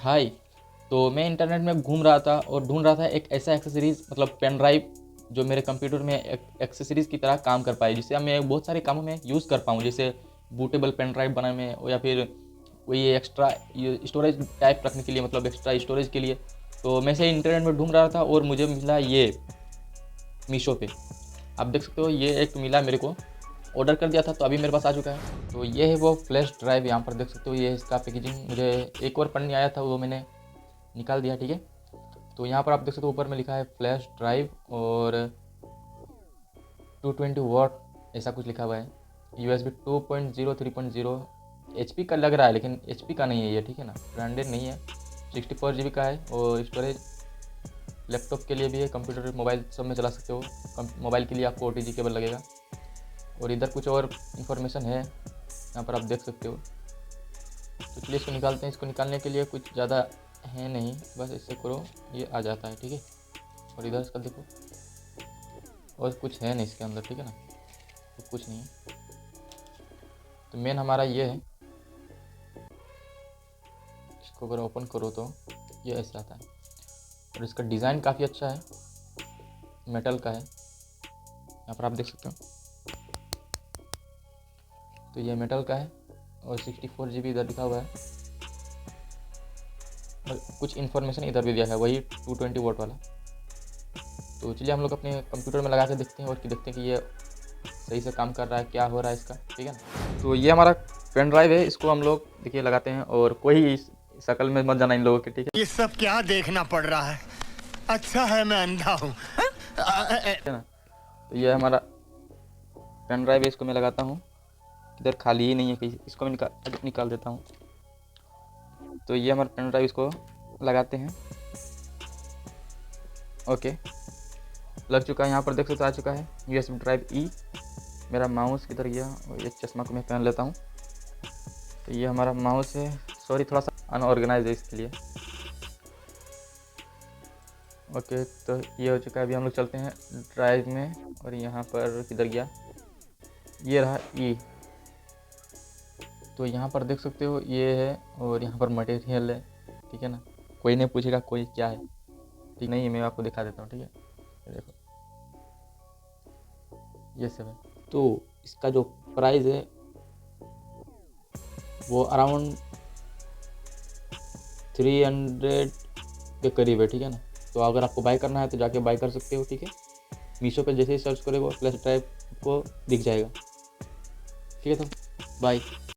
हाय। तो मैं इंटरनेट में घूम रहा था और ढूंढ रहा था एक ऐसा एक्सेसरीज, मतलब पेन ड्राइव जो मेरे कंप्यूटर में एक एक्सेसरीज की तरह काम कर पाए, जिससे मैं बहुत सारे कामों में यूज़ कर पाऊँ, जैसे बूटेबल पेन ड्राइव बनाने में, या फिर कोई एक्स्ट्रा स्टोरेज टाइप रखने के लिए, मतलब एक्स्ट्रा स्टोरेज के लिए। तो मैं से इंटरनेट में ढूंढ रहा था और मुझे मिला ये मीशो पे। आप देख सकते हो, ये एक मिला मेरे को, ऑर्डर कर दिया था तो अभी मेरे पास आ चुका है। तो ये है वो फ्लैश ड्राइव, यहाँ पर देख सकते हो। ये इसका पैकेजिंग मुझे एक और पढ़ने आया था, वो मैंने निकाल दिया, ठीक है। तो यहाँ पर आप देख सकते हो, ऊपर में लिखा है फ्लैश ड्राइव और 220 वाट ऐसा कुछ लिखा हुआ है। USB 2.0 3.0 HP का लग रहा है, लेकिन HP का नहीं है ये, ठीक है ना, ब्रांडेड नहीं है। 64 GB का है और स्टोरेज लैपटॉप के लिए भी है, कंप्यूटर मोबाइल सब में चला सकते हो। मोबाइल के लिए आपको OTG केबल लगेगा। और इधर कुछ और इन्फॉर्मेशन है, यहाँ पर आप देख सकते हो। तो चलिए इसको निकालते हैं। इसको निकालने के लिए कुछ ज़्यादा है नहीं, बस इससे करो ये आ जाता है, ठीक है। और इधर इसका देखो, और कुछ है नहीं इसके अंदर, ठीक है ना, तो कुछ नहीं है। तो मेन हमारा ये है, इसको अगर ओपन करो तो ये ऐसे आता है। और इसका डिज़ाइन काफ़ी अच्छा है, मेटल का है, यहाँ पर आप देख सकते हो। तो ये मेटल का है और 64 GB इधर लिखा हुआ है, और कुछ इन्फॉर्मेशन इधर भी दिया है, वही 220 वाट वाला। तो चलिए हम लोग अपने कंप्यूटर में लगा के देखते हैं और देखते हैं कि ये सही से काम कर रहा है, क्या हो रहा है इसका, ठीक है ना। तो ये हमारा पेन ड्राइव है, इसको हम लोग देखिए लगाते हैं, और कोई शक्ल में मत जाना इन लोगों के, ठीक है। ये सब क्या देखना पड़ रहा है? अच्छा है मैं अंधा हूँ। ना, तो ये हमारा पेन ड्राइव है, इसको मैं लगाता हूँ। इधर खाली ही नहीं है कहीं, इसको मैं निकाल देता हूँ। तो ये हमारा पेन ड्राइव, इसको लगाते हैं। ओके, लग चुका है। यहाँ पर देख सकते, आ चुका है USB ड्राइव E। मेरा माउस किधर गया, और ये चश्मा को मैं पहन लेता हूँ। तो ये हमारा माउस है, सॉरी थोड़ा सा अनऑर्गेनाइज है इसके लिए। ओके, तो ये हो चुका है। अभी हम लोग चलते हैं ड्राइव में, और यहाँ पर किधर गया, ये रहा E। तो यहाँ पर देख सकते हो ये है, और यहाँ पर मटेरियल है, ठीक है ना। कोई नहीं पूछेगा कोई क्या है, ठीक नहीं है, मैं आपको दिखा देता हूँ, ठीक है। ये देखो, ये सब है। तो इसका जो प्राइस है वो अराउंड 300 के करीब है, ठीक है ना। तो अगर आपको बाय करना है तो जाके बाय कर सकते हो, ठीक है। मीशो पे जैसे ही सर्च करोगे फ्लैश ड्राइव को दिख जाएगा, ठीक है। तो बाय।